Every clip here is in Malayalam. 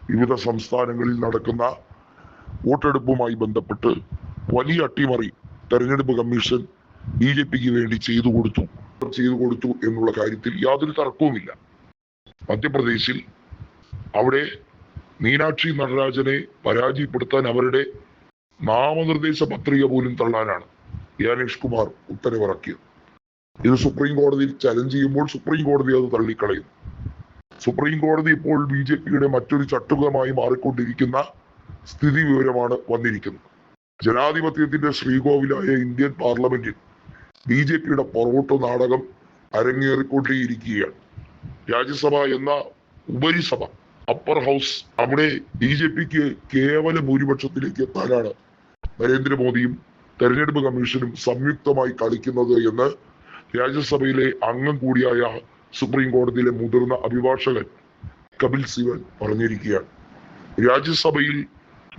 വിവിധ സംസ്ഥാനങ്ങളിൽ നടക്കുന്ന വോട്ടെടുപ്പുമായി ബന്ധപ്പെട്ട് വലിയ അട്ടിമറി തെരഞ്ഞെടുപ്പ് കമ്മീഷൻ BJPക്ക് വേണ്ടി ചെയ്തു കൊടുത്തു എന്നുള്ള കാര്യത്തിൽ യാതൊരു തർക്കവുമില്ല. മധ്യപ്രദേശിൽ അവിടെ മീനാക്ഷി നടരാജനെ പരാജയപ്പെടുത്താൻ അവരുടെ നാമനിർദ്ദേശ പത്രിക പോലും തള്ളാനാണ് ജ്ഞാനേഷ് കുമാർ ഉത്തരവിറക്കിയത്. ഇത് സുപ്രീം കോടതിയിൽ ചലഞ്ച് ചെയ്യുമ്പോൾ സുപ്രീം കോടതി അത് തള്ളിക്കളയുന്നു. സുപ്രീം കോടതി ഇപ്പോൾ BJPയുടെ മറ്റൊരു ചട്ടുകമായി മാറിക്കൊണ്ടിരിക്കുന്ന സ്ഥിതി വിവരമാണ് വന്നിരിക്കുന്നത്. ജനാധിപത്യത്തിന്റെ ശ്രീകോവിലായ ഇന്ത്യൻ പാർലമെന്റിൽ BJPയുടെ പൊറോട്ട് നാടകം അരങ്ങേറിക്കൊണ്ടേയിരിക്കുകയാണ്. രാജ്യസഭ എന്ന ഉപരിസഭ, അപ്പർ ഹൗസ്, അവിടെ BJPക്ക് കേവല ഭൂരിപക്ഷത്തിലേക്ക് എത്താനാണ് നരേന്ദ്രമോദിയും തെരഞ്ഞെടുപ്പ് കമ്മീഷനും സംയുക്തമായി കളിക്കുന്നത് എന്ന് രാജ്യസഭയിലെ അംഗം കൂടിയായ സുപ്രീം കോടതിയിലെ മുതിർന്ന അഭിഭാഷകൻ കപിൽ സിബൽ പറഞ്ഞിരിക്കുകയാണ്. രാജ്യസഭയിൽ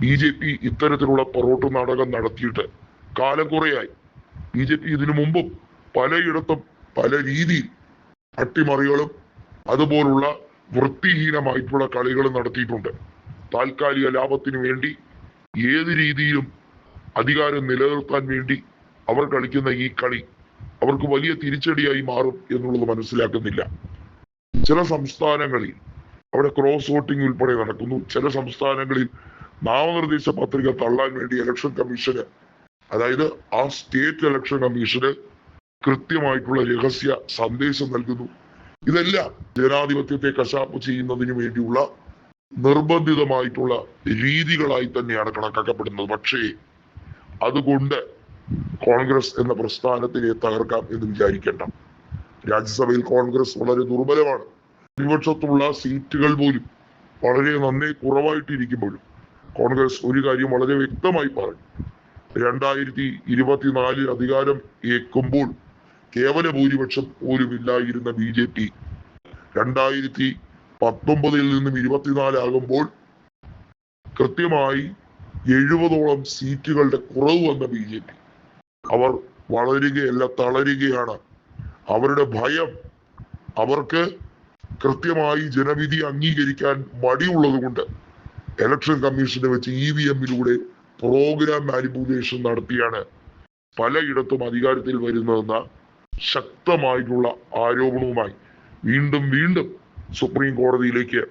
BJP ഇത്തരത്തിലുള്ള പൊറോട്ട് നാടകം നടത്തിയിട്ട് കാലം കുറയായി. BJP ഇതിനു മുമ്പും പലയിടത്തും പല രീതിയിൽ അട്ടിമറികളും അതുപോലുള്ള വൃത്തിഹീനമായിട്ടുള്ള കളികളും നടത്തിയിട്ടുണ്ട്. താൽക്കാലിക ലാഭത്തിന് വേണ്ടി ഏത് രീതിയിലും അധികാരം നിലനിർത്താൻ വേണ്ടി അവർ കളിക്കുന്ന ഈ കളി അവർക്ക് വലിയ തിരിച്ചടിയായി മാറും എന്നുള്ളത് മനസ്സിലാക്കുന്നില്ല. ചില സംസ്ഥാനങ്ങളിൽ അവിടെ ക്രോസ് വോട്ടിംഗ് ഉൾപ്പെടെ നടക്കുന്നു. ചില സംസ്ഥാനങ്ങളിൽ നാമനിർദ്ദേശ പത്രിക തള്ളാൻ വേണ്ടി ഇലക്ഷൻ കമ്മീഷന്, അതായത് ആ സ്റ്റേറ്റ് ഇലക്ഷൻ കമ്മീഷന് കൃത്യമായിട്ടുള്ള രഹസ്യ സന്ദേശം നൽകുന്നു. ഇതെല്ലാം ജനാധിപത്യത്തെ കശാപ്പ് ചെയ്യുന്നതിന് വേണ്ടിയുള്ള നിർബന്ധിതമായിട്ടുള്ള രീതികളായി തന്നെയാണ് കണക്കാക്കപ്പെടുന്നത്. പക്ഷേ അതുകൊണ്ട് കോൺഗ്രസ് എന്ന പ്രസ്ഥാനത്തിനെ തകർക്കാം എന്ന് വിചാരിക്കേണ്ട. രാജ്യസഭയിൽ കോൺഗ്രസ് വളരെ ദുർബലമാണ്. പ്രതിപക്ഷത്തുള്ള സീറ്റുകൾ പോലും വളരെ നന്നേ കുറവായിട്ടിരിക്കുമ്പോഴും കോൺഗ്രസ് ഒരു കാര്യം വളരെ വ്യക്തമായി പറഞ്ഞു. 2024 അധികാരം ഏൽക്കുമ്പോൾ കേവല ഭൂരിപക്ഷം പോലും ഇല്ലായിരുന്ന BJP 2019 നിന്നും 24 ആകുമ്പോൾ കൃത്യമായി 70ഓളം സീറ്റുകളുടെ കുറവ് വന്ന BJP അവർ വളരുകയല്ല, തളരുകയാണ്. അവരുടെ ഭയം, അവർക്ക് കൃത്യമായി ജനവിധി അംഗീകരിക്കാൻ മടിയുള്ളത് കൊണ്ട് ഇലക്ഷൻ കമ്മീഷനെ വെച്ച് EVM-ലൂടെ പ്രോഗ്രാം മാനിപ്പുലേഷൻ നടത്തിയാണ് പലയിടത്തും അധികാരത്തിൽ വരുന്നതെന്ന ശക്തമായിട്ടുള്ള ആരോപണവുമായി വീണ്ടും സുപ്രീം കോടതിയിലേക്ക്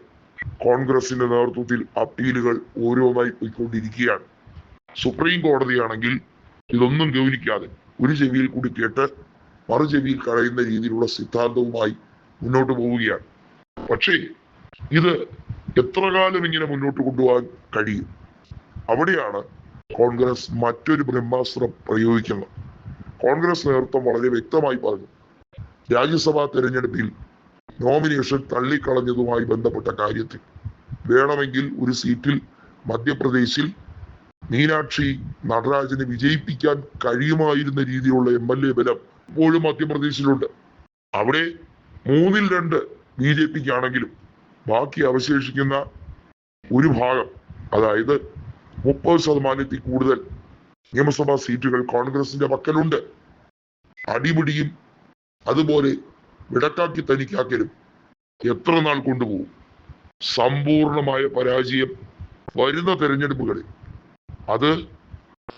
കോൺഗ്രസിന്റെ നേതൃത്വത്തിൽ അപ്പീലുകൾ ഓരോന്നായി പോയിക്കൊണ്ടിരിക്കുകയാണ്. സുപ്രീം കോടതിയാണെങ്കിൽ ഇതൊന്നും ഗൗനിക്കാതെ ഒരു ചെവിയിൽ കൂടി കേട്ട് മറു ചെവിയിൽ കളയുന്ന രീതിയിലുള്ള സിദ്ധാന്തവുമായി മുന്നോട്ട് പോവുകയാണ്. പക്ഷേ ഇത് എത്ര കാലം ഇങ്ങനെ മുന്നോട്ട് കൊണ്ടുപോകാൻ കഴിയും? അവിടെയാണ് കോൺഗ്രസ് മറ്റൊരു ബ്രഹ്മാസ്ത്രം പ്രയോഗിക്കുന്നത്. കോൺഗ്രസ് നേതൃത്വം വളരെ വ്യക്തമായി പറഞ്ഞു, രാജ്യസഭാ തെരഞ്ഞെടുപ്പിൽ നോമിനേഷൻ തള്ളിക്കളഞ്ഞതുമായി ബന്ധപ്പെട്ട കാര്യത്തിൽ വേണമെങ്കിൽ ഒരു സീറ്റിൽ മധ്യപ്രദേശിൽ മീനാക്ഷി നടരാജനെ വിജയിപ്പിക്കാൻ കഴിയുമായിരുന്ന രീതിയിലുള്ള MLA ബലം ഇപ്പോഴും മധ്യപ്രദേശിലുണ്ട്. അവിടെ 3/2 BJPക്കാണെങ്കിലും ബാക്കി അവശേഷിക്കുന്ന ഒരു ഭാഗം, അതായത് 30% കൂടുതൽ നിയമസഭാ സീറ്റുകൾ കോൺഗ്രസിന്റെ പക്കലുണ്ട്. അടിപിടിയും അതുപോലെ വിടക്കാക്കി തനിക്കാക്കലും എത്ര നാൾ കൊണ്ടുപോകും? സമ്പൂർണമായ പരാജയം വരുന്ന തെരഞ്ഞെടുപ്പുകളിൽ അത്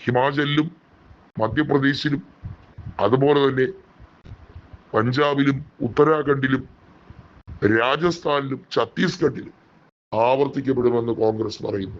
ഹിമാചലിലും മധ്യപ്രദേശിലും അതുപോലെ തന്നെ പഞ്ചാബിലും ഉത്തരാഖണ്ഡിലും രാജസ്ഥാനിലും ഛത്തീസ്ഗഡിലും ആവർത്തിക്കപ്പെടുമെന്ന് കോൺഗ്രസ് പറയുന്നു.